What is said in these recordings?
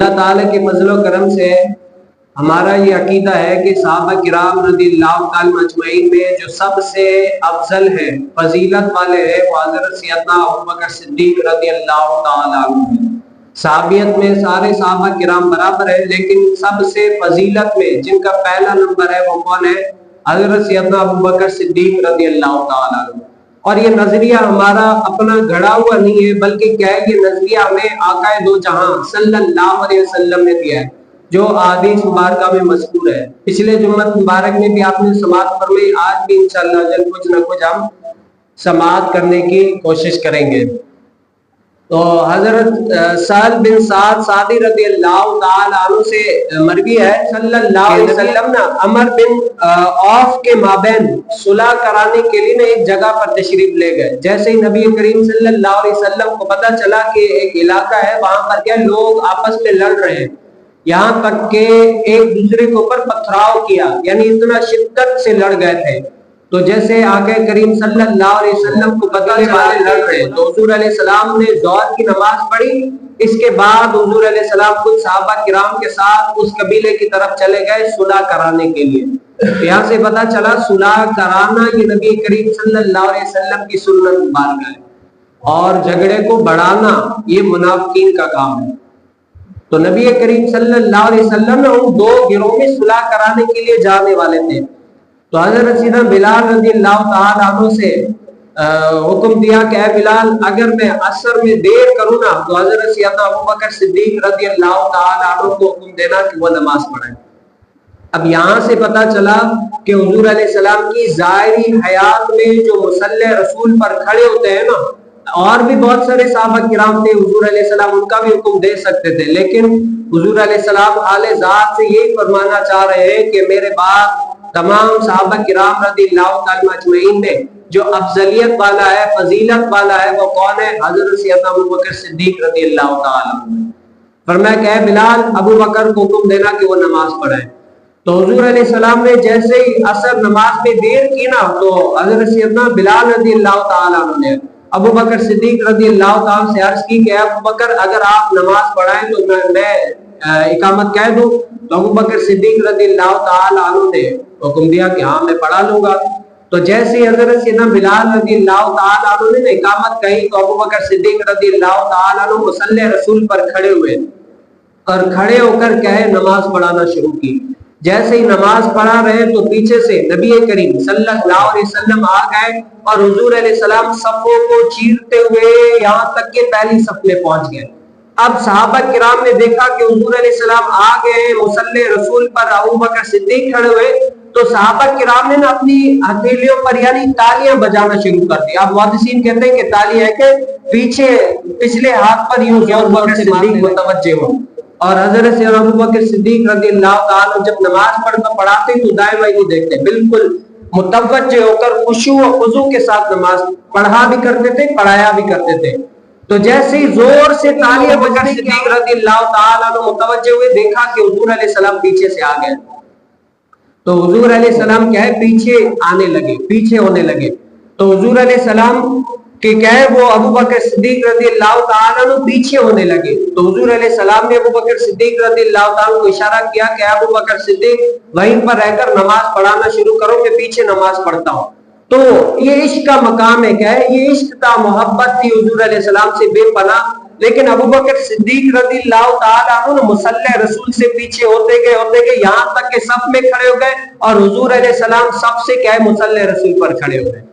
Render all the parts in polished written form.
اللہ تعالیٰ کے فضل و کرم سے ہمارا یہ عقیدہ ہے کہ صحابہ کرام رضی اللہ تعالیٰ مجمعین میں جو سب سے افضل ہے، فضیلت والے ہیں، وہ حضرت سیدنا ابوبکر صدیق رضی اللہ تعالیٰ عنہ۔ صحابیت میں سارے صحابہ کرام برابر ہیں، لیکن سب سے فضیلت میں جن کا پہلا نمبر ہے وہ کون ہے؟ حضرت سیدنا ابوبکر صدیق رضی اللہ تعالیٰ عنہ۔ اور یہ نظریہ ہمارا اپنا گھڑا ہوا نہیں ہے، بلکہ کیا ہے، یہ نظریہ ہمیں آقا دو جہاں صلی اللہ علیہ وسلم نے دیا ہے، جو احادیث مبارکہ میں مذکور ہے۔ پچھلے جمعہ مبارک میں بھی آپ نے سماعت فرمائی، آج بھی انشاءاللہ جل کچھ نہ کچھ ہم سماعت کرنے کی کوشش کریں گے۔ تو حضرت سہل بن سعد سعدی رضی اللہ تعالی عنہ سے مروی ہے، صلی اللہ علیہ وسلم نے عمر بن عوف کے مابین صلح کرانے کے لیے ایک جگہ پر تشریف لے گئے۔ جیسے ہی نبی کریم صلی اللہ علیہ وسلم کو پتہ چلا کہ ایک علاقہ ہے، وہاں پر کیا لوگ آپس میں لڑ رہے ہیں، یہاں تک کہ ایک دوسرے کے اوپر پتھراؤ کیا، یعنی اتنا شدت سے لڑ گئے تھے۔ تو جیسے آقا کریم صلی اللہ علیہ وسلم کو پتہ چلا لڑ رہے، تو حضور علیہ السلام نے ظہر کی نماز پڑھی۔ اس کے بعد حضور علیہ السلام کچھ صحابہ کرام کے ساتھ اس قبیلے کی طرف چلے گئے صلح کرانے کے لیے۔ یہاں سے پتہ چلا صلح کرانا یہ نبی کریم صلی اللہ علیہ وسلم کی سنت مبارکہ ہے، اور جھگڑے کو بڑھانا یہ منافقین کا کام ہے۔ تو نبی کریم صلی اللہ علیہ وسلم ان دو گروہ میں صلح کرانے کے لیے جانے والے تھے۔ تو حضرت سیدنا بلال رضی اللہ تعالیٰ عنہ سے حکم دیا کہ اے بلال، اگر میں عصر میں دیر کروں نا تو حضرت سیدنا ابوبکر صدیق رضی اللہ تعالیٰ عنہ کو حکم دینا کہ وہ نماز پڑھیں۔ اب یہاں سے پتہ چلا کہ حضور علیہ السلام کی ظاہری حیات میں جو مصلی رسول پر کھڑے ہوتے ہیں نا، اور بھی بہت سارے صحابہ کرام تھے، حضور علیہ السلام ان کا بھی حکم دے سکتے تھے، لیکن حضور علیہ السلام اعلی ذات سے یہی فرمانا چاہ رہے ہیں کہ میرے بعد تمام صحابہ کرام رضی اللہ تعالیٰ اجمعین میں جو افضلیت والا ہے، فضیلت والا ہے، وہ کون ہے؟ حضرت سیدنا ابوبکر صدیق رضی اللہ تعالیٰ عنہ۔ فرمایا کہ اے بلال، ابوبکر کو حکم دینا کہ وہ نماز پڑھیں۔ تو حضور علیہ السلام نے جیسے ہی عصر نماز میں دیر کی نا، تو حضرت سیدنا بلال رضی اللہ تعالیٰ عنہ نے ابوبکر صدیق رضی اللہ تعالیٰ سے عرض کی کہ اے ابوبکر، اگر آپ نماز پڑھائیں تو میں اقامت کہہ دوں؟ تو ابوبکر صدیق رضی اللہ تعالیٰ عنہ نے حکم دیا کہ ہاں میں پڑھا لوں گا۔ تو جیسے حضرت سیدنا بلال رضی اللہ تعالیٰ عنہ نے اقامت کہی تو ابوبکر صدیق رضی اللہ تعالیٰ عنہ مصلی رسول پر کھڑے ہوئے اور کھڑے ہو کر کہے نماز پڑھانا شروع کی۔ جیسے ہی نماز پڑھا رہے تو پیچھے سے نبی کریم صلی اللہ علیہ وسلم آ گئے اور حضور علیہ السلام صفوں کو چیرتے ہوئے یہاں تک کہ پہلی صف میں پہنچ گئے۔ اب صحابہ کرام نے دیکھا کہ حضور علیہ السلام آ گئے، مصلی رسول پر ابوبکر صدیق کھڑے ہوئے، تو صحابہ کرام نے اپنی ہتھیلیوں پر یعنی تالیاں بجانا شروع کر دی۔ اب محدثین کہتے ہیں کہ تالی ہے کہ پچھلے ہاتھ پر یوں ابوبکر صدیق متوجہ ہو، اور حضرت سیدنا ابوبکر صدیق رضی اللہ تعالیٰ جب نماز پڑھاتے تو دائیں بائیں نہیں دیکھتے، بالکل متوجہ ہو کر خشوع و خضوع کے ساتھ نماز پڑھا بھی کرتے تھے، پڑھایا بھی کرتے تھے۔ تو جیسے ہی زور سے تالیاں بجنے صدیق رضی اللہ تعالیٰ عنہ متوجہ ہوئے، دیکھا کہ حضور علیہ السلام پیچھے سے آ گئے، تو حضور علیہ السلام کیا ہے پیچھے آنے لگے، پیچھے ہونے لگے۔ تو حضور علیہ السلام کہ کیا ہے وہ ابوبکر صدیق رضی اللہ تعالیٰ عنہ پیچھے ہونے لگے۔ تو حضور علیہ السلام نے ابوبکر صدیق رضی اللہ تعالیٰ عنہ کو اشارہ کیا کہ ابوبکر صدیق وہیں پر رہ کر نماز پڑھانا شروع کرو، میں پیچھے نماز پڑھتا ہوں۔ تو یہ عشق کا مقام ہے، کیا ہے یہ عشق تھا، محبت تھی حضور علیہ السلام سے بے پناہ۔ لیکن ابوبکر صدیق رضی اللہ تعالیٰ عنہ مصلی رسول سے پیچھے ہوتے گئے یہاں تک کہ صف میں کھڑے ہو گئے، اور حضور علیہ السلام صف سے کیا ہے مصلی رسول پر کھڑے ہو گئے۔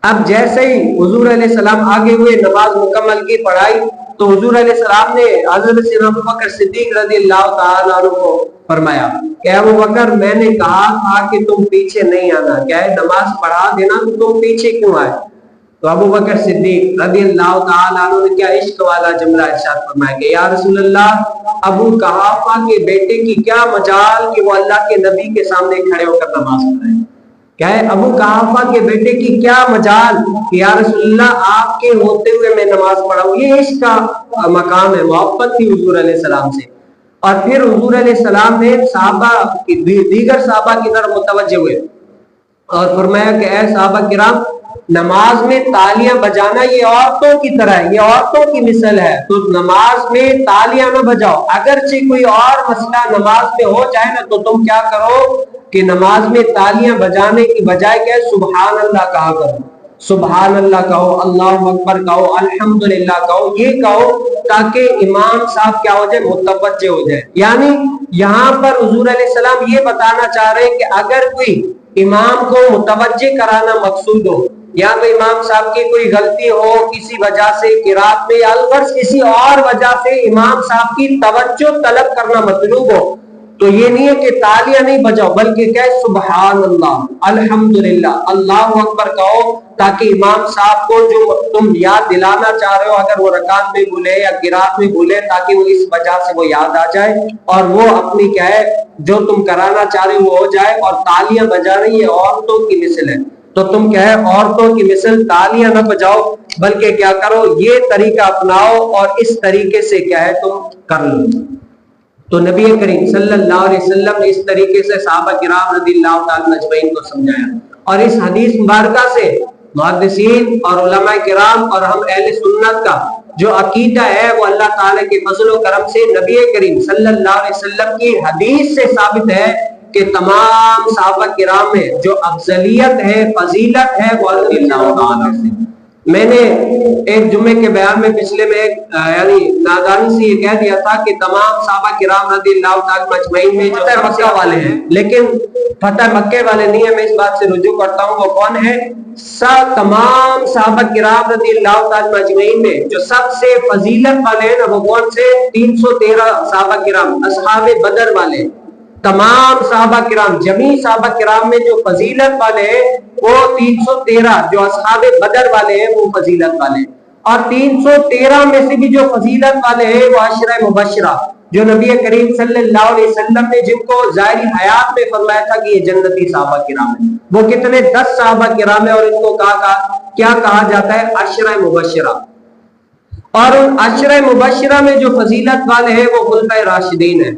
اب جیسے ہی حضور علیہ السلام آگے ہوئے، نماز مکمل کی، پڑھائی، تو حضور علیہ السلام نے حضرت سیدنا ابوبکر صدیق رضی اللہ تعالیٰ عنہ کو فرمایا کہ ابوبکر، میں نے کہا تھا کہ تم پیچھے نہیں آنا، کیا ہے نماز پڑھا دینا، تو تم پیچھے کیوں آئے؟ تو ابوبکر صدیق رضی اللہ تعالیٰ عنہ نے کیا عشق والا جملہ ارشاد فرمایا کہ یا رسول اللہ، ابو قحافہ کے بیٹے کی کیا مجال کہ وہ اللہ کے نبی کے سامنے کھڑے ہو کر نماز پڑھائے؟ کیا ہے ابو قحافہ کے بیٹے کی کیا مجال کہ یا رسول اللہ آپ کے ہوتے ہوئے میں نماز پڑھاؤں؟ یہ عشق کا مقام ہے، محبت تھی حضور علیہ السلام سے۔ اور پھر حضور علیہ السلام نے صحابہ دیگر صحابہ کی طرف متوجہ ہوئے اور فرمایا کہ اے صحابہ کرام، نماز میں تالیاں بجانا یہ عورتوں کی طرح ہے، یہ عورتوں کی مثل ہے، تو نماز میں تالیاں نہ بجاؤ۔ اگرچہ کوئی اور مسئلہ نماز میں ہو جائے نا تو تم کیا کرو کہ نماز میں تالیاں بجانے کی بجائے کیا سبحان اللہ کہا کرو، سبحان اللہ کہو، اللہ اکبر کہو، الحمدللہ کہو، یہ کہو تاکہ امام صاحب کیا ہو جائے، متوجہ ہو جائے۔ یعنی یہاں پر حضور علیہ السلام یہ بتانا چاہ رہے ہیں کہ اگر کوئی امام کو متوجہ کرانا مقصود ہو، یا تو امام صاحب کی کوئی غلطی ہو کسی وجہ سے قرات میں، یا الغرض کسی اور وجہ سے امام صاحب کی توجہ طلب کرنا مطلوب ہو، تو یہ نہیں ہے کہ تالیاں نہیں بجاؤ، بلکہ کیا ہے سبحان اللہ، الحمدللہ، اللہ اکبر کہو، تاکہ امام صاحب کو جو تم یاد دلانا چاہ رہے ہو اگر وہ رکعت میں بھولے یا قرات میں بھولے، تاکہ وہ اس وجہ سے وہ یاد آ جائے اور وہ اپنی کیا ہے جو تم کرانا چاہ رہے ہو وہ ہو جائے۔ اور تالیاں بجانا یہ عورتوں کی مثل ہے، تو تم کیا ہے عورتوں کی مثل تالیاں نہ بجاؤ، بلکہ کیا کرو یہ طریقہ اپناؤ اور اس طریقے سے کیا ہے تم کر لو۔ تو نبی کریم صلی اللہ علیہ وسلم نے اس طریقے سے صحابہ کرام رضی اللہ تعالی اجمعین کو سمجھایا، اور اس حدیث مبارکہ سے محدثین اور علماء کرام اور ہم اہل سنت کا جو عقیدہ ہے وہ اللہ تعالی کے فضل و کرم سے نبی کریم صلی اللہ علیہ وسلم کی حدیث سے ثابت ہے کہ تمام صحابہ کرام میں جو افضلیت ہے، فضیلت ہے، وہ رضی اللہ تعالی سے۔ میں نے ایک جمعے کے بیان میں پچھلے میں یعنی نادانی سے یہ کہہ دیا تھا کہ تمام صحابہ کرام رضی اللہ تعالی اجمعین میں جو فتح مکہ والے ہیں، لیکن فتح مکہ والے نہیں ہیں، میں اس بات سے رجوع کرتا ہوں، وہ کون ہے؟ تمام صحابہ کرام رضی اللہ تعالی اجمعین میں جو سب سے فضیلت والے ہیں نا وہ کون سے؟ 313 صحابہ کرام اصحاب بدر والے۔ تمام صحابہ کرام جمیع صحابہ کرام میں جو فضیلت والے ہیں وہ 313 جو اصحاب بدر والے ہیں وہ فضیلت والے، اور 313 میں سے بھی جو فضیلت والے ہیں وہ عشرہ مبشرہ جو نبی کریم صلی اللہ علیہ وسلم نے جن کو ظاہری حیات میں فرمایا تھا کہ یہ جنتی صحابہ کرام ہیں، وہ کتنے 10 صحابہ کرام ہیں، اور ان کو کیا کہا جاتا ہے؟ عشرہ مبشرہ۔ اور ان عشرہ مبشرہ میں جو فضیلت والے ہیں وہ خلفائے راشدین ہیں،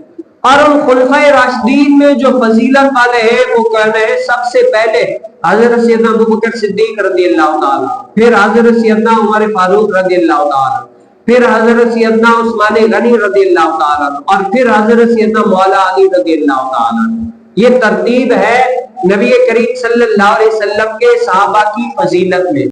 اور ان خلفائے راشدین میں جو فضیلت والے ہیں وہ کہنا ہے سب سے پہلے حضرت سیدنا ابوبکر صدیق رضی اللہ تعالی، پھر حضرت سیدنا عمر فاروق رضی اللہ تعالی، پھر حضرت سیدنا عثمان غنی رضی اللہ تعالی، اور پھر حضرت سیدنا مولا علی رضی اللہ تعالی۔ یہ ترتیب ہے نبی کریم صلی اللہ علیہ وسلم کے صحابہ کی فضیلت میں۔